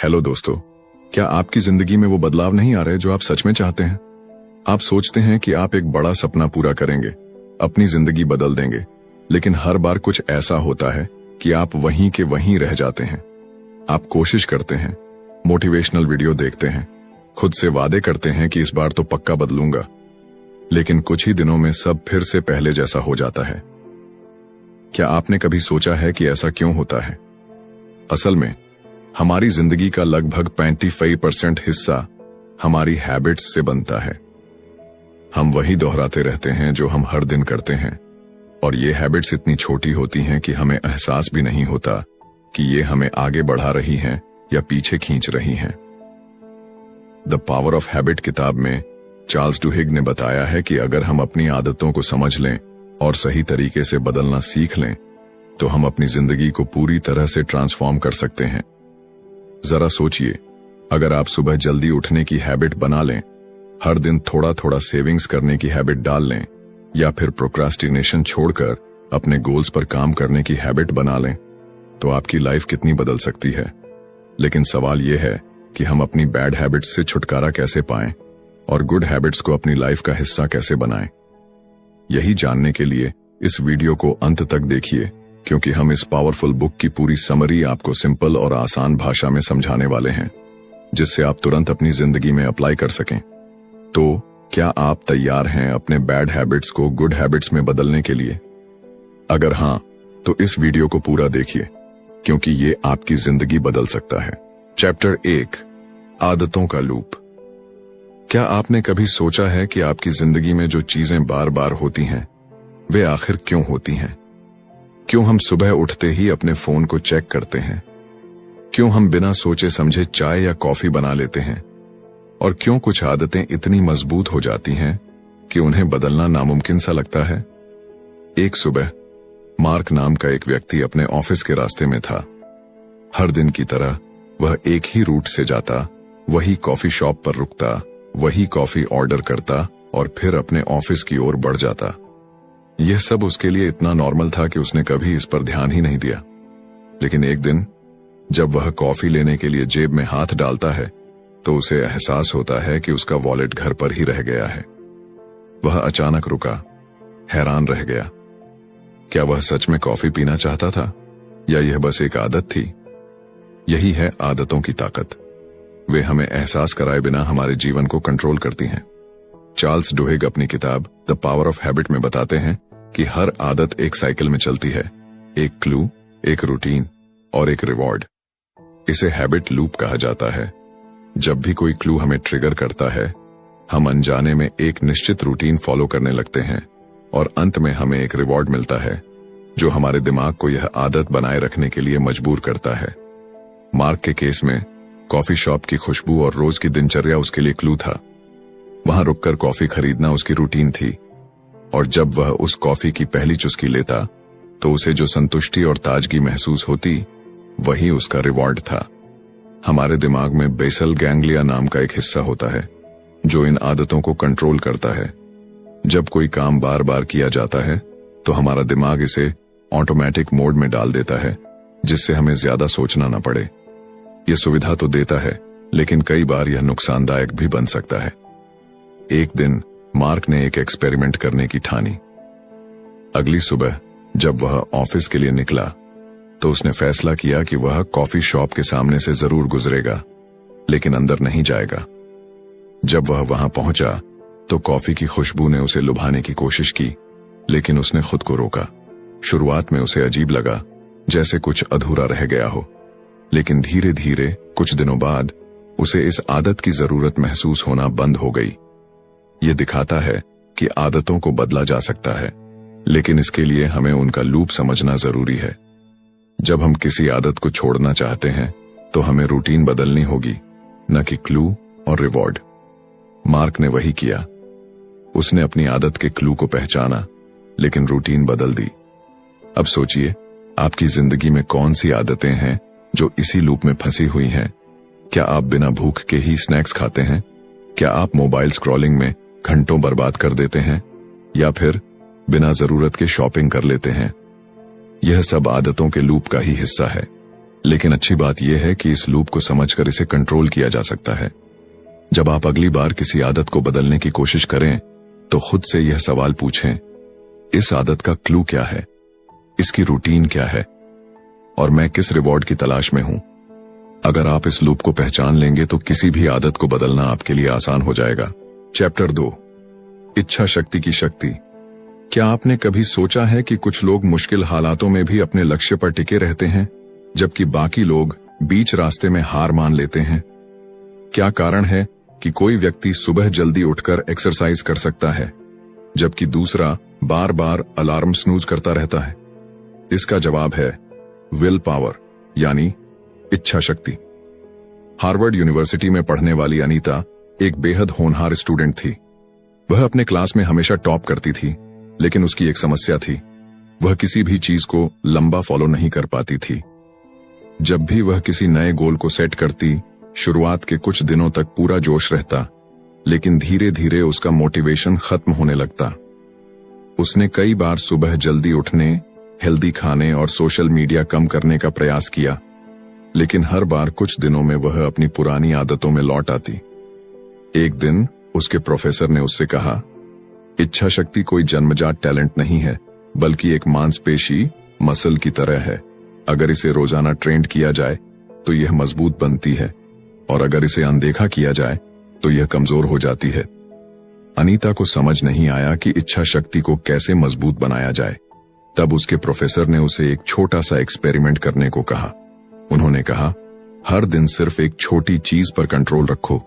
Hello दोस्तों, क्या आपकी जिंदगी में वो बदलाव नहीं आ रहे जो आप सच में चाहते हैं? आप सोचते हैं कि आप एक बड़ा सपना पूरा करेंगे, अपनी जिंदगी बदल देंगे, लेकिन हर बार कुछ ऐसा होता है कि आप वहीं के वहीं रह जाते हैं। आप कोशिश करते हैं, मोटिवेशनल वीडियो देखते हैं, खुद से वादे करते हैं कि इस बार तो पक्का बदलूंगा, लेकिन कुछ ही दिनों में सब फिर से पहले जैसा हो जाता है। क्या आपने कभी सोचा है कि ऐसा क्यों होता है? असल में हमारी जिंदगी का लगभग 95% हिस्सा हमारी हैबिट्स से बनता है। हम वही दोहराते रहते हैं जो हम हर दिन करते हैं, और ये हैबिट्स इतनी छोटी होती हैं कि हमें एहसास भी नहीं होता कि ये हमें आगे बढ़ा रही हैं या पीछे खींच रही हैं। द पावर ऑफ हैबिट किताब में चार्ल्स डुहिग ने बताया है कि अगर हम अपनी आदतों को समझ लें और सही तरीके से बदलना सीख लें, तो हम अपनी जिंदगी को पूरी तरह से ट्रांसफॉर्म कर सकते हैं। जरा सोचिए, अगर आप सुबह जल्दी उठने की हैबिट बना लें, हर दिन थोड़ा थोड़ा सेविंग्स करने की हैबिट डाल लें, या फिर प्रोक्रास्टिनेशन छोड़कर अपने गोल्स पर काम करने की हैबिट बना लें, तो आपकी लाइफ कितनी बदल सकती है। लेकिन सवाल यह है कि हम अपनी बैड हैबिट्स से छुटकारा कैसे पाएं और गुड हैबिट्स को अपनी लाइफ का हिस्सा कैसे बनाएं। यही जानने के लिए इस वीडियो को अंत तक देखिए, क्योंकि हम इस पावरफुल बुक की पूरी समरी आपको सिंपल और आसान भाषा में समझाने वाले हैं, जिससे आप तुरंत अपनी जिंदगी में अप्लाई कर सकें। तो क्या आप तैयार हैं अपने बैड हैबिट्स को गुड हैबिट्स में बदलने के लिए? अगर हां, तो इस वीडियो को पूरा देखिए, क्योंकि ये आपकी जिंदगी बदल सकता है। चैप्टर 1, आदतों का लूप। क्या आपने कभी सोचा है कि आपकी जिंदगी में जो चीजें बार बार होती हैं, वे आखिर क्यों होती हैं? क्यों हम सुबह उठते ही अपने फोन को चेक करते हैं? क्यों हम बिना सोचे समझे चाय या कॉफी बना लेते हैं? और क्यों कुछ आदतें इतनी मजबूत हो जाती हैं कि उन्हें बदलना नामुमकिन सा लगता है? एक सुबह मार्क नाम का एक व्यक्ति अपने ऑफिस के रास्ते में था। हर दिन की तरह वह एक ही रूट से जाता, वही कॉफी शॉप पर रुकता, वही कॉफी ऑर्डर करता और फिर अपने ऑफिस की ओर बढ़ जाता। यह सब उसके लिए इतना नॉर्मल था कि उसने कभी इस पर ध्यान ही नहीं दिया। लेकिन एक दिन जब वह कॉफी लेने के लिए जेब में हाथ डालता है, तो उसे एहसास होता है कि उसका वॉलेट घर पर ही रह गया है। वह अचानक रुका, हैरान रह गया। क्या वह सच में कॉफी पीना चाहता था, या यह बस एक आदत थी? यही है आदतों की ताकत। वे हमें एहसास कराए बिना हमारे जीवन को कंट्रोल करती हैं। चार्ल्स डुहिग अपनी किताब द पावर ऑफ हैबिट में बताते हैं कि हर आदत एक साइकिल में चलती है, एक क्लू, एक रूटीन और एक रिवॉर्ड। इसे हैबिट लूप कहा जाता है। जब भी कोई क्लू हमें ट्रिगर करता है, हम अनजाने में एक निश्चित रूटीन फॉलो करने लगते हैं, और अंत में हमें एक रिवॉर्ड मिलता है जो हमारे दिमाग को यह आदत बनाए रखने के लिए मजबूर करता है। मार्क के केस में कॉफी शॉप की खुशबू और रोज की दिनचर्या उसके लिए क्लू था। वहां रुककर कॉफी खरीदना उसकी रूटीन थी, और जब वह उस कॉफी की पहली चुस्की लेता, तो उसे जो संतुष्टि और ताजगी महसूस होती, वही उसका रिवॉर्ड था। हमारे दिमाग में बेसल गैंग्लिया नाम का एक हिस्सा होता है जो इन आदतों को कंट्रोल करता है। जब कोई काम बार बार किया जाता है, तो हमारा दिमाग इसे ऑटोमेटिक मोड में डाल देता है, जिससे हमें ज्यादा सोचना न पड़े। यह सुविधा तो देता है, लेकिन कई बार यह नुकसानदायक भी बन सकता है। एक दिन मार्क ने एक एक्सपेरिमेंट करने की ठानी। अगली सुबह जब वह ऑफिस के लिए निकला, तो उसने फैसला किया कि वह कॉफी शॉप के सामने से जरूर गुजरेगा, लेकिन अंदर नहीं जाएगा। जब वह वहां पहुंचा, तो कॉफी की खुशबू ने उसे लुभाने की कोशिश की, लेकिन उसने खुद को रोका। शुरुआत में उसे अजीब लगा, जैसे कुछ अधूरा रह गया हो, लेकिन धीरे धीरे कुछ दिनों बाद उसे इस आदत की जरूरत महसूस होना बंद हो गई। यह दिखाता है कि आदतों को बदला जा सकता है, लेकिन इसके लिए हमें उनका लूप समझना जरूरी है। जब हम किसी आदत को छोड़ना चाहते हैं, तो हमें रूटीन बदलनी होगी, न कि क्लू और रिवॉर्ड। मार्क ने वही किया। उसने अपनी आदत के क्लू को पहचाना, लेकिन रूटीन बदल दी। अब सोचिए, आपकी जिंदगी में कौन सी आदतें हैं जो इसी लूप में फंसी हुई हैं? क्या आप बिना भूख के ही स्नैक्स खाते हैं? क्या आप मोबाइल स्क्रॉलिंग में घंटों बर्बाद कर देते हैं, या फिर बिना जरूरत के शॉपिंग कर लेते हैं? यह सब आदतों के लूप का ही हिस्सा है। लेकिन अच्छी बात यह है कि इस लूप को समझकर इसे कंट्रोल किया जा सकता है। जब आप अगली बार किसी आदत को बदलने की कोशिश करें तो खुद से यह सवाल पूछें, इस आदत का क्लू क्या है, इसकी रूटीन क्या है और मैं किस रिवॉर्ड की तलाश में हूं। अगर आप इस लूप को पहचान लेंगे तो किसी भी आदत को बदलना आपके लिए आसान हो जाएगा। चैप्टर 2, इच्छा शक्ति की शक्ति। क्या आपने कभी सोचा है कि कुछ लोग मुश्किल हालातों में भी अपने लक्ष्य पर टिके रहते हैं, जबकि बाकी लोग बीच रास्ते में हार मान लेते हैं? क्या कारण है कि कोई व्यक्ति सुबह जल्दी उठकर एक्सरसाइज कर सकता है, जबकि दूसरा बार बार अलार्म स्नूज करता रहता है? इसका जवाब है विल पावर, यानी इच्छा शक्ति। हार्वर्ड यूनिवर्सिटी में पढ़ने वाली अनीता एक बेहद होनहार स्टूडेंट थी। वह अपने क्लास में हमेशा टॉप करती थी, लेकिन उसकी एक समस्या थी, वह किसी भी चीज को लंबा फॉलो नहीं कर पाती थी। जब भी वह किसी नए गोल को सेट करती, शुरुआत के कुछ दिनों तक पूरा जोश रहता, लेकिन धीरे धीरे उसका मोटिवेशन खत्म होने लगता। उसने कई बार सुबह जल्दी उठने, हेल्दी खाने और सोशल मीडिया कम करने का प्रयास किया, लेकिन हर बार कुछ दिनों में वह अपनी पुरानी आदतों में लौट आती। एक दिन उसके प्रोफेसर ने उससे कहा, इच्छा शक्ति कोई जन्मजात टैलेंट नहीं है, बल्कि एक मांसपेशी मसल की तरह है। अगर इसे रोजाना ट्रेंड किया जाए तो यह मजबूत बनती है, और अगर इसे अनदेखा किया जाए तो यह कमजोर हो जाती है। अनीता को समझ नहीं आया कि इच्छा शक्ति को कैसे मजबूत बनाया जाए। तब उसके प्रोफेसर ने उसे एक छोटा सा एक्सपेरिमेंट करने को कहा। उन्होंने कहा, हर दिन सिर्फ एक छोटी चीज पर कंट्रोल रखो।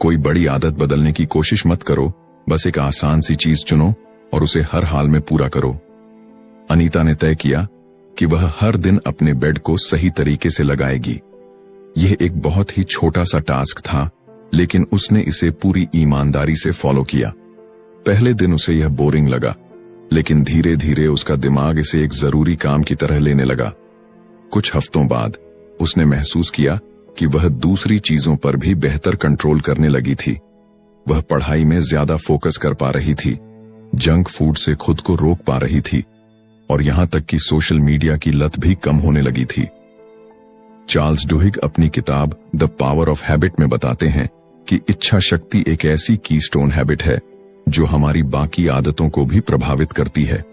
कोई बड़ी आदत बदलने की कोशिश मत करो, बस एक आसान सी चीज चुनो और उसे हर हाल में पूरा करो। अनीता ने तय किया कि वह हर दिन अपने बेड को सही तरीके से लगाएगी। यह एक बहुत ही छोटा सा टास्क था, लेकिन उसने इसे पूरी ईमानदारी से फॉलो किया। पहले दिन उसे यह बोरिंग लगा, लेकिन धीरे धीरे उसका दिमाग इसे एक जरूरी काम की तरह लेने लगा। कुछ हफ्तों बाद उसने महसूस किया कि वह दूसरी चीजों पर भी बेहतर कंट्रोल करने लगी थी। वह पढ़ाई में ज्यादा फोकस कर पा रही थी, जंक फूड से खुद को रोक पा रही थी, और यहां तक कि सोशल मीडिया की लत भी कम होने लगी थी। चार्ल्स डुहिग अपनी किताब द पावर ऑफ हैबिट में बताते हैं कि इच्छा शक्ति एक ऐसी कीस्टोन हैबिट है जो हमारी बाकी आदतों को भी प्रभावित करती है।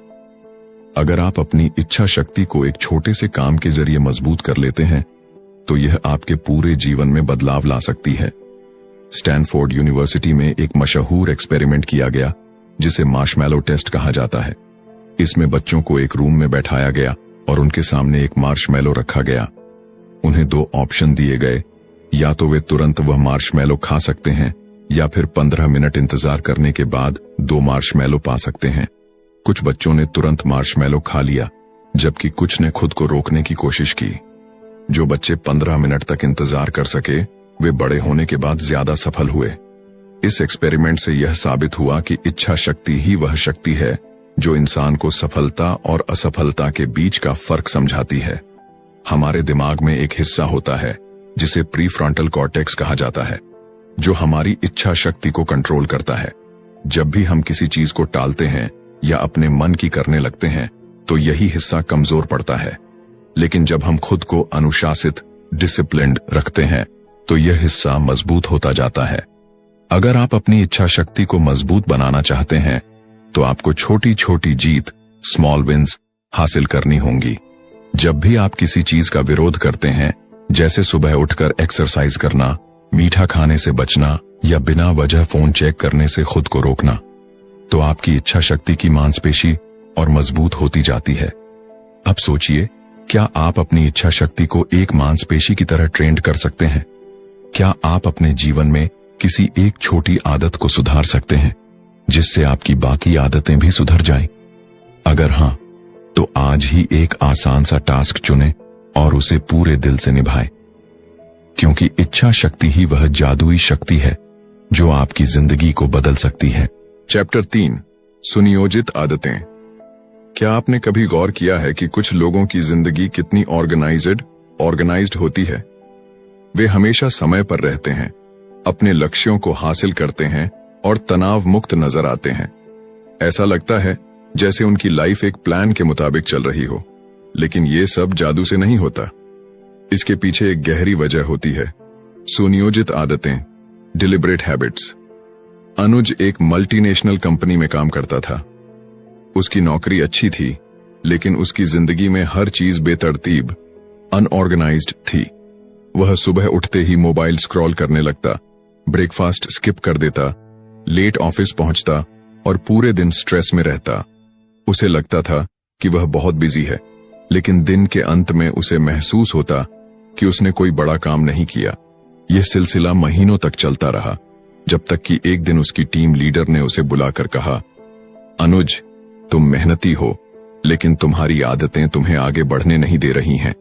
अगर आप अपनी इच्छा शक्ति को एक छोटे से काम के जरिए मजबूत कर लेते हैं तो यह आपके पूरे जीवन में बदलाव ला सकती है। स्टैनफोर्ड यूनिवर्सिटी में एक मशहूर एक्सपेरिमेंट किया गया जिसे मार्शमैलो टेस्ट कहा जाता है। इसमें बच्चों को एक रूम में बैठाया गया और उनके सामने एक मार्शमैलो रखा गया। उन्हें 2 ऑप्शन दिए गए, या तो वे तुरंत वह मार्शमैलो खा सकते हैं या फिर 15 मिनट इंतजार करने के बाद 2 मार्शमैलो पा सकते हैं। कुछ बच्चों ने तुरंत मार्शमैलो खा लिया, जबकि कुछ ने खुद को रोकने की कोशिश की। जो बच्चे 15 मिनट तक इंतजार कर सके वे बड़े होने के बाद ज्यादा सफल हुए। इस एक्सपेरिमेंट से यह साबित हुआ कि इच्छा शक्ति ही वह शक्ति है जो इंसान को सफलता और असफलता के बीच का फर्क समझाती है। हमारे दिमाग में एक हिस्सा होता है जिसे प्रीफ्रंटल कॉर्टेक्स कहा जाता है, जो हमारी इच्छा शक्ति को कंट्रोल करता है। जब भी हम किसी चीज को टालते हैं या अपने मन की करने लगते हैं तो यही हिस्सा कमजोर पड़ता है, लेकिन जब हम खुद को अनुशासित, डिसिप्लिन्ड रखते हैं तो यह हिस्सा मजबूत होता जाता है। अगर आप अपनी इच्छा शक्ति को मजबूत बनाना चाहते हैं तो आपको छोटी छोटी जीत, स्मॉल विंस हासिल करनी होंगी। जब भी आप किसी चीज का विरोध करते हैं, जैसे सुबह उठकर एक्सरसाइज करना, मीठा खाने से बचना या बिना वजह फोन चेक करने से खुद को रोकना, तो आपकी इच्छा शक्ति की मांसपेशी और मजबूत होती जाती है। अब सोचिए, क्या आप अपनी इच्छा शक्ति को एक मांसपेशी की तरह ट्रेंड कर सकते हैं? क्या आप अपने जीवन में किसी एक छोटी आदत को सुधार सकते हैं जिससे आपकी बाकी आदतें भी सुधर जाएं? अगर हां, तो आज ही एक आसान सा टास्क चुनें और उसे पूरे दिल से निभाएं, क्योंकि इच्छा शक्ति ही वह जादुई शक्ति है जो आपकी जिंदगी को बदल सकती है। चैप्टर 3, सुनियोजित आदतें। क्या आपने कभी गौर किया है कि कुछ लोगों की जिंदगी कितनी ऑर्गेनाइज्ड होती है? वे हमेशा समय पर रहते हैं, अपने लक्ष्यों को हासिल करते हैं और तनाव मुक्त नजर आते हैं। ऐसा लगता है जैसे उनकी लाइफ एक प्लान के मुताबिक चल रही हो, लेकिन ये सब जादू से नहीं होता। इसके पीछे एक गहरी वजह होती है, सुनियोजित आदतें, डिलिबरेट हैबिट्स। अनुज एक मल्टीनेशनल कंपनी में काम करता था। उसकी नौकरी अच्छी थी, लेकिन उसकी जिंदगी में हर चीज बेतरतीब, अनऑर्गेनाइज्ड थी। वह सुबह उठते ही मोबाइल स्क्रॉल करने लगता, ब्रेकफास्ट स्किप कर देता, लेट ऑफिस पहुंचता और पूरे दिन स्ट्रेस में रहता। उसे लगता था कि वह बहुत बिजी है, लेकिन दिन के अंत में उसे महसूस होता कि उसने कोई बड़ा काम नहीं किया। यह सिलसिला महीनों तक चलता रहा, जब तक कि एक दिन उसकी टीम लीडर ने उसे बुलाकर कहा, अनुज, तुम मेहनती हो, लेकिन तुम्हारी आदतें तुम्हें आगे बढ़ने नहीं दे रही हैं।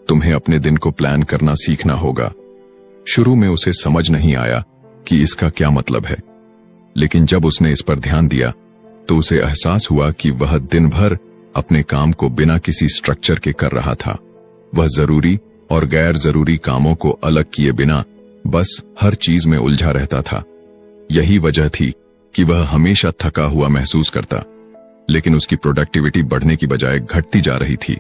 तुम्हें अपने दिन को प्लान करना सीखना होगा। शुरू में उसे समझ नहीं आया कि इसका क्या मतलब है, लेकिन जब उसने इस पर ध्यान दिया तो उसे एहसास हुआ कि वह दिन भर अपने काम को बिना किसी स्ट्रक्चर के कर रहा था। वह जरूरी और गैर जरूरी कामों को अलग किए बिना बस हर चीज में उलझा रहता था। यही वजह थी कि वह हमेशा थका हुआ महसूस करता, लेकिन उसकी प्रोडक्टिविटी बढ़ने की बजाय घटती जा रही थी।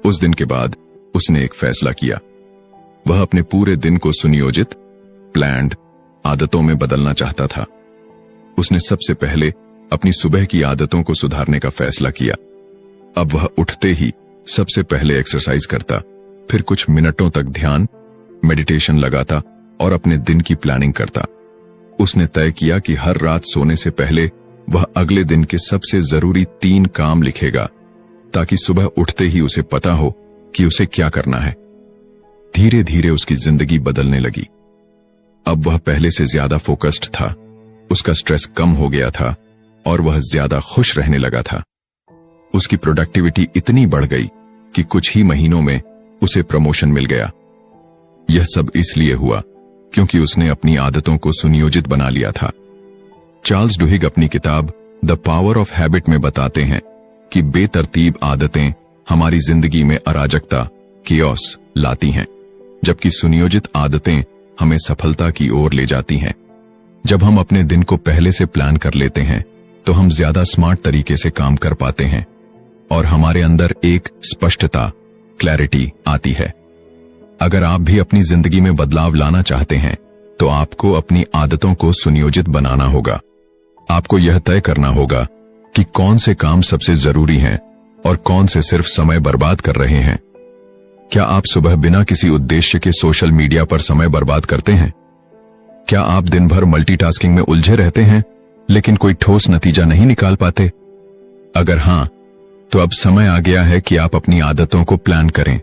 उस दिन के बाद उसने एक फैसला किया। वह अपने पूरे दिन को सुनियोजित, प्लान्ड आदतों में बदलना चाहता था। उसने सबसे पहले अपनी सुबह की आदतों को सुधारने का फैसला किया। अब वह उठते ही सबसे पहले एक्सरसाइज करता, फिर कुछ मिनटों तक ध्यान, मेडिटेशन लगाता और अपने दिन की प्लानिंग करता। उसने तय किया कि हर रात सोने से पहले वह अगले दिन के सबसे जरूरी 3 काम लिखेगा, ताकि सुबह उठते ही उसे पता हो कि उसे क्या करना है। धीरे धीरे उसकी जिंदगी बदलने लगी। अब वह पहले से ज्यादा फोकस्ड था, उसका स्ट्रेस कम हो गया था और वह ज्यादा खुश रहने लगा था। उसकी प्रोडक्टिविटी इतनी बढ़ गई कि कुछ ही महीनों में उसे प्रमोशन मिल गया। यह सब इसलिए हुआ क्योंकि उसने अपनी आदतों को सुनियोजित बना लिया था। चार्ल्स डुहिग अपनी किताब द पावर ऑफ हैबिट में बताते हैं कि बेतरतीब आदतें हमारी जिंदगी में अराजकता, केओस लाती हैं, जबकि सुनियोजित आदतें हमें सफलता की ओर ले जाती हैं। जब हम अपने दिन को पहले से प्लान कर लेते हैं तो हम ज्यादा स्मार्ट तरीके से काम कर पाते हैं और हमारे अंदर एक स्पष्टता, क्लैरिटी आती है। अगर आप भी अपनी जिंदगी में बदलाव लाना चाहते हैं तो आपको अपनी आदतों को सुनियोजित बनाना होगा। आपको यह तय करना होगा कि कौन से काम सबसे जरूरी हैं और कौन से सिर्फ समय बर्बाद कर रहे हैं। क्या आप सुबह बिना किसी उद्देश्य के सोशल मीडिया पर समय बर्बाद करते हैं? क्या आप दिन भर मल्टीटास्किंग में उलझे रहते हैं लेकिन कोई ठोस नतीजा नहीं निकाल पाते? अगर हां, तो अब समय आ गया है कि आप अपनी आदतों को प्लान करें।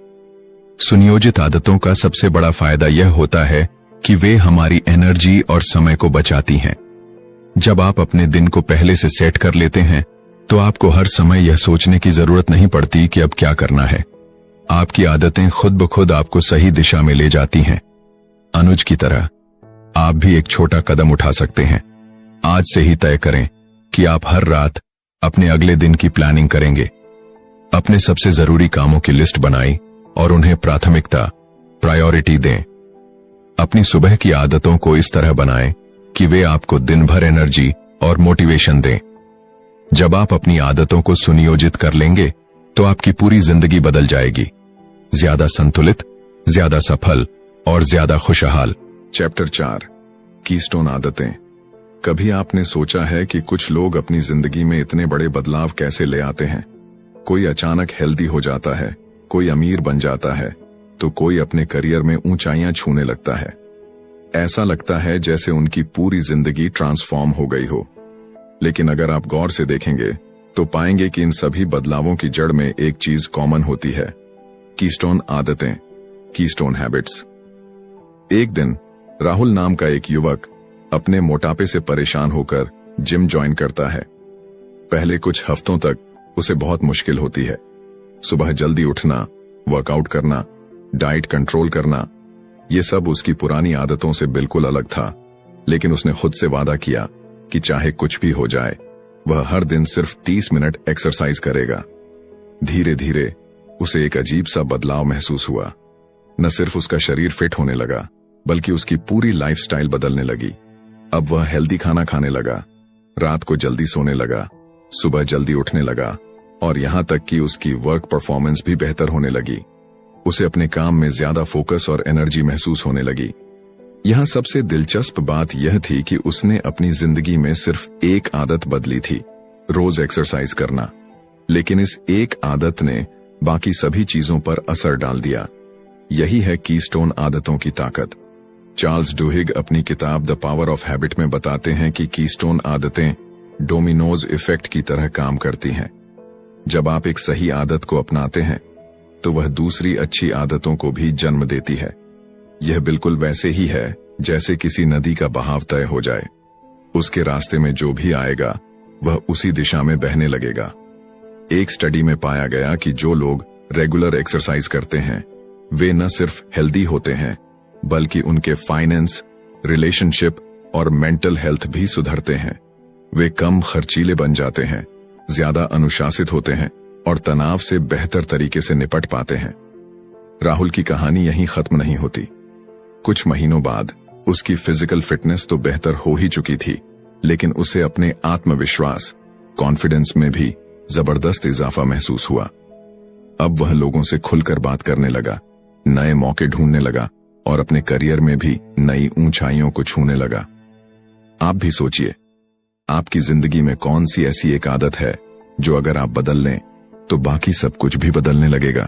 सुनियोजित आदतों का सबसे बड़ा फायदा यह होता है कि वे हमारी एनर्जी और समय को बचाती हैं। जब आप अपने दिन को पहले से सेट कर लेते हैं तो आपको हर समय यह सोचने की जरूरत नहीं पड़ती कि अब क्या करना है। आपकी आदतें खुद ब खुद आपको सही दिशा में ले जाती हैं। अनुज की तरह आप भी एक छोटा कदम उठा सकते हैं। आज से ही तय करें कि आप हर रात अपने अगले दिन की प्लानिंग करेंगे। अपने सबसे जरूरी कामों की लिस्ट बनाएं और उन्हें प्राथमिकता, प्रायोरिटी दें। अपनी सुबह की आदतों को इस तरह बनाएं कि वे आपको दिन भर एनर्जी और मोटिवेशन दें। जब आप अपनी आदतों को सुनियोजित कर लेंगे तो आपकी पूरी जिंदगी बदल जाएगी, ज्यादा संतुलित, ज्यादा सफल और ज्यादा खुशहाल। चैप्टर 4, कीस्टोन आदतें। कभी आपने सोचा है कि कुछ लोग अपनी जिंदगी में इतने बड़े बदलाव कैसे ले आते हैं? कोई अचानक हेल्दी हो जाता है, कोई अमीर बन जाता है, तो कोई अपने करियर में ऊंचाइयां छूने लगता है। ऐसा लगता है जैसे उनकी पूरी जिंदगी ट्रांसफॉर्म हो गई हो। लेकिन अगर आप गौर से देखेंगे तो पाएंगे कि इन सभी बदलावों की जड़ में एक चीज कॉमन होती है, कीस्टोन आदतें, कीस्टोन हैबिट्स। एक दिन राहुल नाम का एक युवक अपने मोटापे से परेशान होकर जिम ज्वाइन करता है। पहले कुछ हफ्तों तक उसे बहुत मुश्किल होती है। सुबह जल्दी उठना, वर्कआउट करना, डाइट कंट्रोल करना, ये सब उसकी पुरानी आदतों से बिल्कुल अलग था। लेकिन उसने खुद से वादा किया कि चाहे कुछ भी हो जाए वह हर दिन सिर्फ 30 मिनट एक्सरसाइज करेगा। धीरे धीरे उसे एक अजीब सा बदलाव महसूस हुआ। न सिर्फ उसका शरीर फिट होने लगा, बल्कि उसकी पूरी लाइफस्टाइल बदलने लगी। अब वह हेल्दी खाना खाने लगा, रात को जल्दी सोने लगा, सुबह जल्दी उठने लगा और यहां तक कि उसकी वर्क परफॉर्मेंस भी बेहतर होने लगी। उसे अपने काम में ज्यादा फोकस और एनर्जी महसूस होने लगी। यहाँ सबसे दिलचस्प बात यह थी कि उसने अपनी जिंदगी में सिर्फ एक आदत बदली थी, रोज एक्सरसाइज करना। लेकिन इस एक आदत ने बाकी सभी चीजों पर असर डाल दिया। यही है कीस्टोन आदतों की ताकत। चार्ल्स डुहिग अपनी किताब द पावर ऑफ हैबिट में बताते हैं कि कीस्टोन आदतें डोमिनोज इफेक्ट की तरह काम करती हैं। जब आप एक सही आदत को अपनाते हैं तो वह दूसरी अच्छी आदतों को भी जन्म देती है। यह बिल्कुल वैसे ही है जैसे किसी नदी का बहाव तय हो जाए। उसके रास्ते में जो भी आएगा वह उसी दिशा में बहने लगेगा। एक स्टडी में पाया गया कि जो लोग रेगुलर एक्सरसाइज करते हैं वे न सिर्फ हेल्दी होते हैं बल्कि उनके फाइनेंस, रिलेशनशिप और मेंटल हेल्थ भी सुधरते हैं। वे कम खर्चीले बन जाते हैं, ज्यादा अनुशासित होते हैं और तनाव से बेहतर तरीके से निपट पाते हैं। राहुल की कहानी यहीं खत्म नहीं होती। कुछ महीनों बाद उसकी फिजिकल फिटनेस तो बेहतर हो ही चुकी थी, लेकिन उसे अपने आत्मविश्वास, कॉन्फिडेंस में भी जबरदस्त इजाफा महसूस हुआ। अब वह लोगों से खुलकर बात करने लगा, नए मौके ढूंढने लगा और अपने करियर में भी नई ऊंचाइयों को छूने लगा। आप भी सोचिए, आपकी जिंदगी में कौन सी ऐसी एक आदत है जो अगर आप बदल लें तो बाकी सब कुछ भी बदलने लगेगा।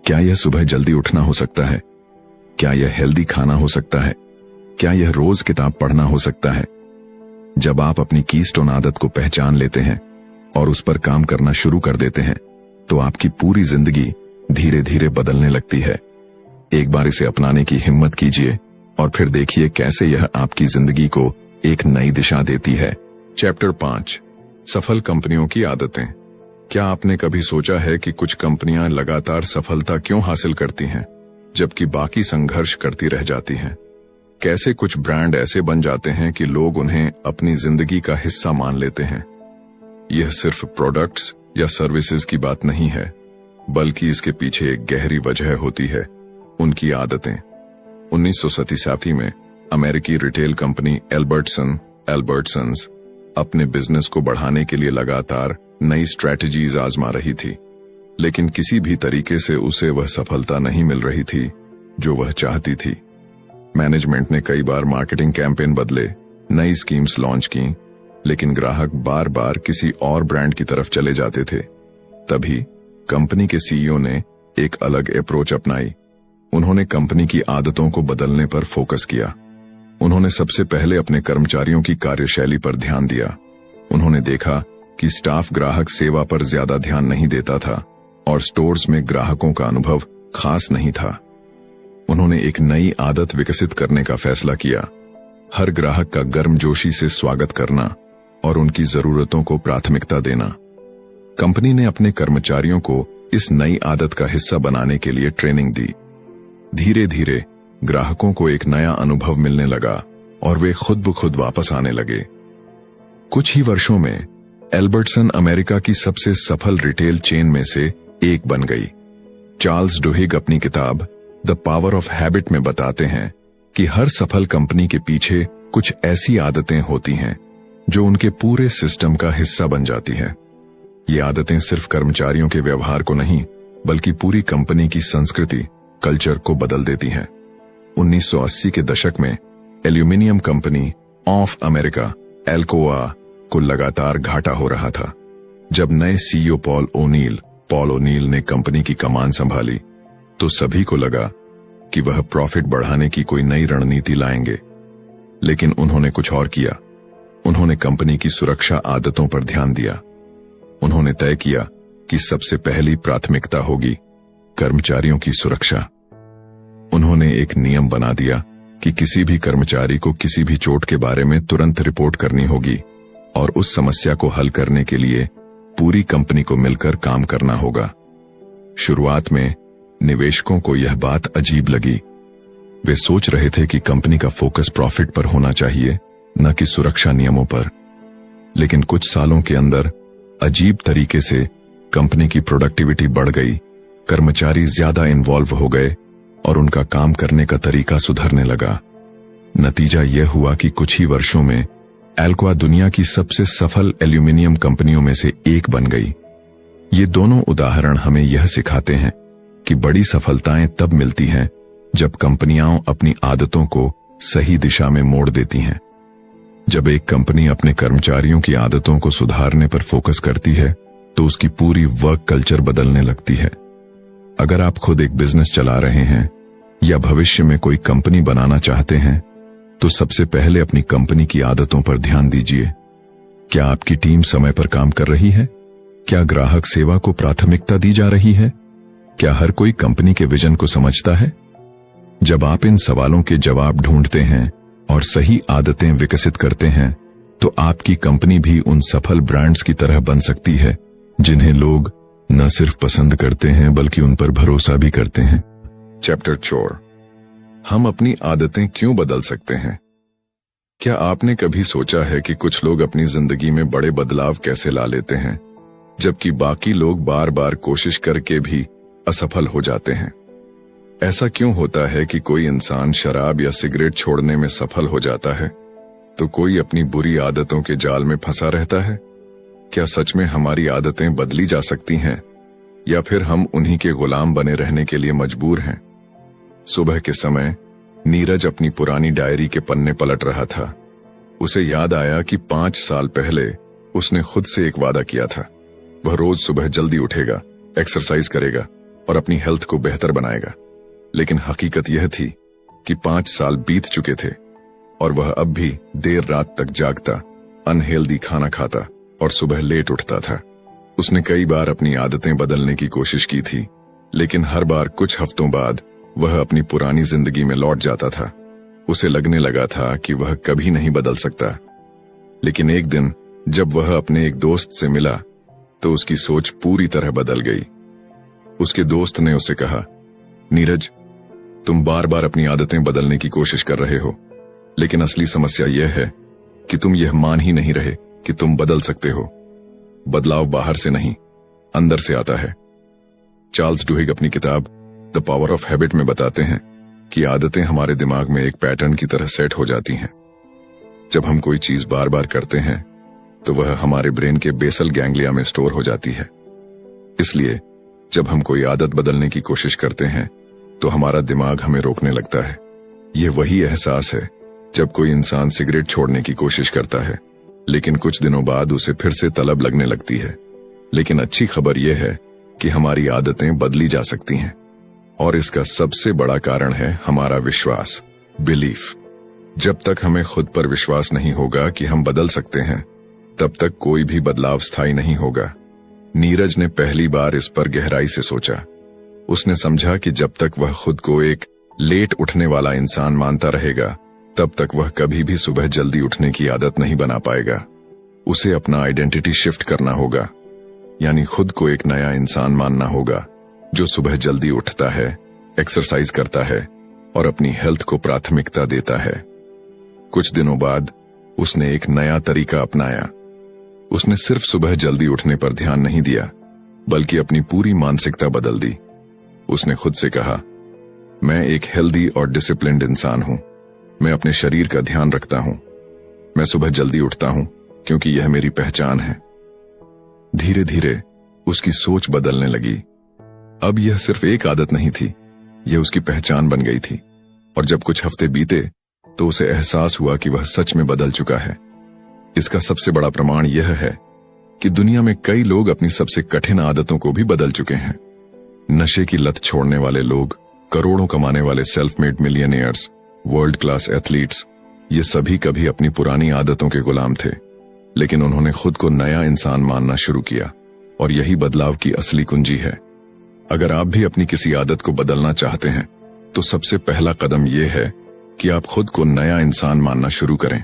क्या यह सुबह जल्दी उठना हो सकता है? क्या यह हेल्दी खाना हो सकता है? क्या यह रोज किताब पढ़ना हो सकता है? जब आप अपनी कीस्टोन आदत को पहचान लेते हैं और उस पर काम करना शुरू कर देते हैं तो आपकी पूरी जिंदगी धीरे धीरे बदलने लगती है। एक बार इसे अपनाने की हिम्मत कीजिए और फिर देखिए कैसे यह आपकी जिंदगी को एक नई दिशा देती है। चैप्टर 5, सफल कंपनियों की आदतें। क्या आपने कभी सोचा है कि कुछ कंपनियां लगातार सफलता क्यों हासिल करती हैं जबकि बाकी संघर्ष करती रह जाती हैं? कैसे कुछ ब्रांड ऐसे बन जाते हैं कि लोग उन्हें अपनी जिंदगी का हिस्सा मान लेते हैं? यह सिर्फ प्रोडक्ट्स या सर्विसेज की बात नहीं है, बल्कि इसके पीछे एक गहरी वजह होती है, उनकी आदतें। 1987 में अमेरिकी रिटेल कंपनी एल्बर्टसन्स अपने बिजनेस को बढ़ाने के लिए लगातार नई स्ट्रैटेजीज आजमा रही थी, लेकिन किसी भी तरीके से उसे वह सफलता नहीं मिल रही थी जो वह चाहती थी। मैनेजमेंट ने कई बार मार्केटिंग कैंपेन बदले, नई स्कीम्स लॉन्च की, लेकिन ग्राहक बार बार किसी और ब्रांड की तरफ चले जाते थे। तभी कंपनी के सीईओ ने एक अलग अप्रोच अपनाई। उन्होंने कंपनी की आदतों को बदलने पर फोकस किया। उन्होंने सबसे पहले अपने कर्मचारियों की कार्यशैली पर ध्यान दिया। उन्होंने देखा कि स्टाफ ग्राहक सेवा पर ज्यादा ध्यान नहीं देता था और स्टोर्स में ग्राहकों का अनुभव खास नहीं था। उन्होंने एक नई आदत विकसित करने का फैसला किया, हर ग्राहक का गर्मजोशी से स्वागत करना और उनकी जरूरतों को प्राथमिकता देना। कंपनी ने अपने कर्मचारियों को इस नई आदत का हिस्सा बनाने के लिए ट्रेनिंग दी। धीरे धीरे ग्राहकों को एक नया अनुभव मिलने लगा और वे खुद ब खुद वापस आने लगे। कुछ ही वर्षों में एल्बर्टसन अमेरिका की सबसे सफल रिटेल चेन में से एक बन गई। चार्ल्स डुहिग अपनी किताब द पावर ऑफ हैबिट में बताते हैं कि हर सफल कंपनी के पीछे कुछ ऐसी आदतें होती हैं जो उनके पूरे सिस्टम का हिस्सा बन जाती हैं। ये आदतें सिर्फ कर्मचारियों के व्यवहार को नहीं बल्कि पूरी कंपनी की संस्कृति, कल्चर को बदल देती हैं। 1980 के दशक में aluminium company of America Alcoa को लगातार घाटा हो रहा था। जब नए सीईओ पॉल ओनील ने कंपनी की कमान संभाली तो सभी को लगा कि वह प्रॉफिट बढ़ाने की कोई नई रणनीति लाएंगे, लेकिन उन्होंने कुछ और किया। उन्होंने कंपनी की सुरक्षा आदतों पर ध्यान दिया। उन्होंने तय किया कि सबसे पहली प्राथमिकता होगी कर्मचारियों की सुरक्षा। उन्होंने एक नियम बना दिया कि किसी भी कर्मचारी को किसी भी चोट के बारे में तुरंत रिपोर्ट करनी होगी और उस समस्या को हल करने के लिए पूरी कंपनी को मिलकर काम करना होगा। शुरुआत में निवेशकों को यह बात अजीब लगी। वे सोच रहे थे कि कंपनी का फोकस प्रॉफिट पर होना चाहिए, न कि सुरक्षा नियमों पर। लेकिन कुछ सालों के अंदर अजीब तरीके से कंपनी की प्रोडक्टिविटी बढ़ गई, कर्मचारी ज्यादा इन्वॉल्व हो गए और उनका काम करने का तरीका सुधरने लगा। नतीजा यह हुआ कि कुछ ही वर्षों में एल्कोआ दुनिया की सबसे सफल एल्यूमिनियम कंपनियों में से एक बन गई। ये दोनों उदाहरण हमें यह सिखाते हैं कि बड़ी सफलताएं तब मिलती हैं जब कंपनियां अपनी आदतों को सही दिशा में मोड़ देती हैं। जब एक कंपनी अपने कर्मचारियों की आदतों को सुधारने पर फोकस करती है तो उसकी पूरी वर्क कल्चर बदलने लगती है। अगर आप खुद एक बिजनेस चला रहे हैं या भविष्य में कोई कंपनी बनाना चाहते हैं तो सबसे पहले अपनी कंपनी की आदतों पर ध्यान दीजिए। क्या आपकी टीम समय पर काम कर रही है? क्या ग्राहक सेवा को प्राथमिकता दी जा रही है? क्या हर कोई कंपनी के विजन को समझता है? जब आप इन सवालों के जवाब ढूंढते हैं और सही आदतें विकसित करते हैं तो आपकी कंपनी भी उन सफल ब्रांड्स की तरह बन सकती है जिन्हें लोग न सिर्फ पसंद करते हैं बल्कि उन पर भरोसा भी करते हैं। चैप्टर 4, हम अपनी आदतें क्यों बदल सकते हैं? क्या आपने कभी सोचा है कि कुछ लोग अपनी जिंदगी में बड़े बदलाव कैसे ला लेते हैं जबकि बाकी लोग बार बार कोशिश करके भी असफल हो जाते हैं? ऐसा क्यों होता है कि कोई इंसान शराब या सिगरेट छोड़ने में सफल हो जाता है तो कोई अपनी बुरी आदतों के जाल में फंसा रहता है? क्या सच में हमारी आदतें बदली जा सकती हैं या फिर हम उन्हीं के गुलाम बने रहने के लिए मजबूर हैं? सुबह के समय नीरज अपनी पुरानी डायरी के पन्ने पलट रहा था। उसे याद आया कि 5 साल पहले उसने खुद से एक वादा किया था। वह रोज सुबह जल्दी उठेगा, एक्सरसाइज करेगा और अपनी हेल्थ को बेहतर बनाएगा। लेकिन हकीकत यह थी कि 5 साल बीत चुके थे और वह अब भी देर रात तक जागता, अनहेल्दी खाना खाता और सुबह लेट उठता था। उसने कई बार अपनी आदतें बदलने की कोशिश की थी, लेकिन हर बार कुछ हफ्तों बाद वह अपनी पुरानी जिंदगी में लौट जाता था। उसे लगने लगा था कि वह कभी नहीं बदल सकता। लेकिन एक दिन जब वह अपने एक दोस्त से मिला तो उसकी सोच पूरी तरह बदल गई। उसके दोस्त ने उसे कहा, नीरज, तुम बार बार अपनी आदतें बदलने की कोशिश कर रहे हो, लेकिन असली समस्या यह है कि तुम यह मान ही नहीं रहे कि तुम बदल सकते हो। बदलाव बाहर से नहीं, अंदर से आता है। चार्ल्स डुहिग अपनी किताब द पावर ऑफ हैबिट में बताते हैं कि आदतें हमारे दिमाग में एक पैटर्न की तरह सेट हो जाती हैं। जब हम कोई चीज बार बार करते हैं तो वह हमारे ब्रेन के बेसल गैंग्लिया में स्टोर हो जाती है। इसलिए जब हम कोई आदत बदलने की कोशिश करते हैं तो हमारा दिमाग हमें रोकने लगता है। यह वही एहसास है जब कोई इंसान सिगरेट छोड़ने की कोशिश करता है, लेकिन कुछ दिनों बाद उसे फिर से तलब लगने लगती है। लेकिन अच्छी खबर यह है कि हमारी आदतें बदली जा सकती हैं और इसका सबसे बड़ा कारण है हमारा विश्वास, बिलीफ। जब तक हमें खुद पर विश्वास नहीं होगा कि हम बदल सकते हैं, तब तक कोई भी बदलाव स्थायी नहीं होगा। नीरज ने पहली बार इस पर गहराई से सोचा। उसने समझा कि जब तक वह खुद को एक लेट उठने वाला इंसान मानता रहेगा, तब तक वह कभी भी सुबह जल्दी उठने की आदत नहीं बना पाएगा। उसे अपना आइडेंटिटी शिफ्ट करना होगा, यानी खुद को एक नया इंसान मानना होगा जो सुबह जल्दी उठता है, एक्सरसाइज करता है और अपनी हेल्थ को प्राथमिकता देता है। कुछ दिनों बाद उसने एक नया तरीका अपनाया। उसने सिर्फ सुबह जल्दी उठने पर ध्यान नहीं दिया, बल्कि अपनी पूरी मानसिकता बदल दी। उसने खुद से कहा, मैं एक हेल्दी और डिसिप्लिन्ड इंसान हूं। मैं अपने शरीर का ध्यान रखता हूं। मैं सुबह जल्दी उठता हूं क्योंकि यह मेरी पहचान है। धीरे धीरे उसकी सोच बदलने लगी। अब यह सिर्फ एक आदत नहीं थी, यह उसकी पहचान बन गई थी। और जब कुछ हफ्ते बीते तो उसे एहसास हुआ कि वह सच में बदल चुका है। इसका सबसे बड़ा प्रमाण यह है कि दुनिया में कई लोग अपनी सबसे कठिन आदतों को भी बदल चुके हैं। नशे की लत छोड़ने वाले लोग, करोड़ों कमाने वाले self made millionaires, world class athletes, ये सभी कभी अपनी पुरानी आदतों के गुलाम थे, लेकिन उन्होंने खुद को नया इंसान मानना शुरू किया। और यही बदलाव की असली कुंजी है। अगर आप भी अपनी किसी आदत को बदलना चाहते हैं तो सबसे पहला कदम यह है कि आप खुद को नया इंसान मानना शुरू करें।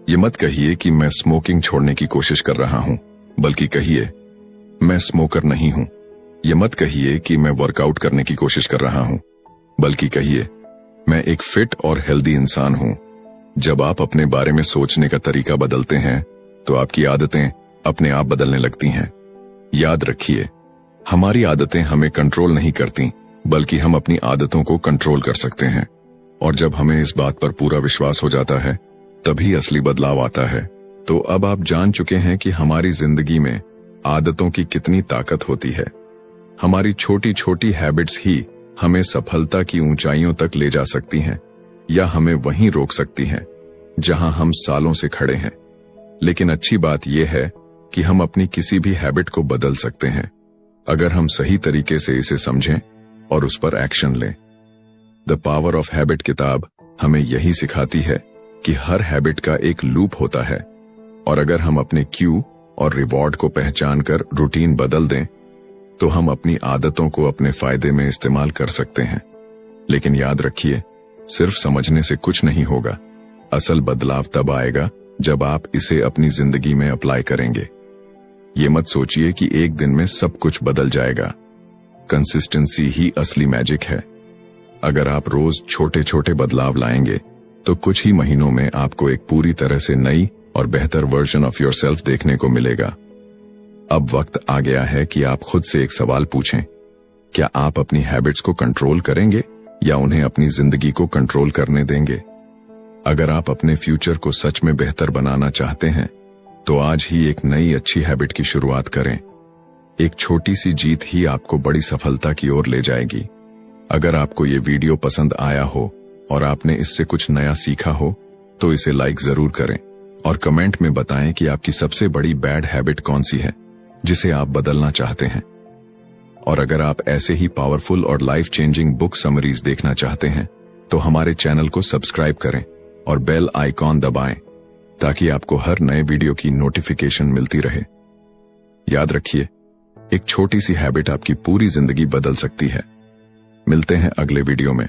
ये मत कहिए कि मैं स्मोकिंग छोड़ने की कोशिश कर रहा हूं, बल्कि कहिए, मैं स्मोकर नहीं हूं। ये मत कहिए कि मैं वर्कआउट करने की कोशिश कर रहा हूं, बल्कि कहिए, मैं एक फिट और हेल्दी इंसान हूं। जब आप अपने बारे में सोचने का तरीका बदलते हैं तो आपकी आदतें अपने आप बदलने लगती हैं। याद रखिए, हमारी आदतें हमें कंट्रोल नहीं करती, बल्कि हम अपनी आदतों को कंट्रोल कर सकते हैं। और जब हमें इस बात पर पूरा विश्वास हो जाता है, तभी असली बदलाव आता है। तो अब आप जान चुके हैं कि हमारी जिंदगी में आदतों की कितनी ताकत होती है। हमारी छोटी छोटी हैबिट्स ही हमें सफलता की ऊंचाइयों तक ले जा सकती हैं या हमें वहीं रोक सकती हैं जहां हम सालों से खड़े हैं। लेकिन अच्छी बात यह है कि हम अपनी किसी भी हैबिट को बदल सकते हैं अगर हम सही तरीके से इसे समझें और उस पर एक्शन लें। द पावर ऑफ हैबिट किताब हमें यही सिखाती है कि हर हैबिट का एक लूप होता है और अगर हम अपने क्यू और रिवॉर्ड को पहचान कर रूटीन बदल दें तो हम अपनी आदतों को अपने फायदे में इस्तेमाल कर सकते हैं। लेकिन याद रखिए, सिर्फ समझने से कुछ नहीं होगा। असल बदलाव तब आएगा जब आप इसे अपनी जिंदगी में अप्लाई करेंगे। ये मत सोचिए कि एक दिन में सब कुछ बदल जाएगा। कंसिस्टेंसी ही असली मैजिक है। अगर आप रोज छोटे छोटे बदलाव लाएंगे तो कुछ ही महीनों में आपको एक पूरी तरह से नई और बेहतर वर्जन ऑफ योरसेल्फ देखने को मिलेगा। अब वक्त आ गया है कि आप खुद से एक सवाल पूछें, क्या आप अपनी हैबिट्स को कंट्रोल करेंगे या उन्हें अपनी जिंदगी को कंट्रोल करने देंगे? अगर आप अपने फ्यूचर को सच में बेहतर बनाना चाहते हैं तो आज ही एक नई अच्छी हैबिट की शुरुआत करें। एक छोटी सी जीत ही आपको बड़ी सफलता की ओर ले जाएगी। अगर आपको ये वीडियो पसंद आया हो और आपने इससे कुछ नया सीखा हो तो इसे लाइक जरूर करें और कमेंट में बताएं कि आपकी सबसे बड़ी बैड हैबिट कौन सी है जिसे आप बदलना चाहते हैं। और अगर आप ऐसे ही पावरफुल और लाइफ चेंजिंग बुक समरीज देखना चाहते हैं तो हमारे चैनल को सब्सक्राइब करें और बेल आइकॉन दबाएं ताकि आपको हर नए वीडियो की नोटिफिकेशन मिलती रहे। याद रखिए, एक छोटी सी हैबिट आपकी पूरी जिंदगी बदल सकती है। मिलते हैं अगले वीडियो में।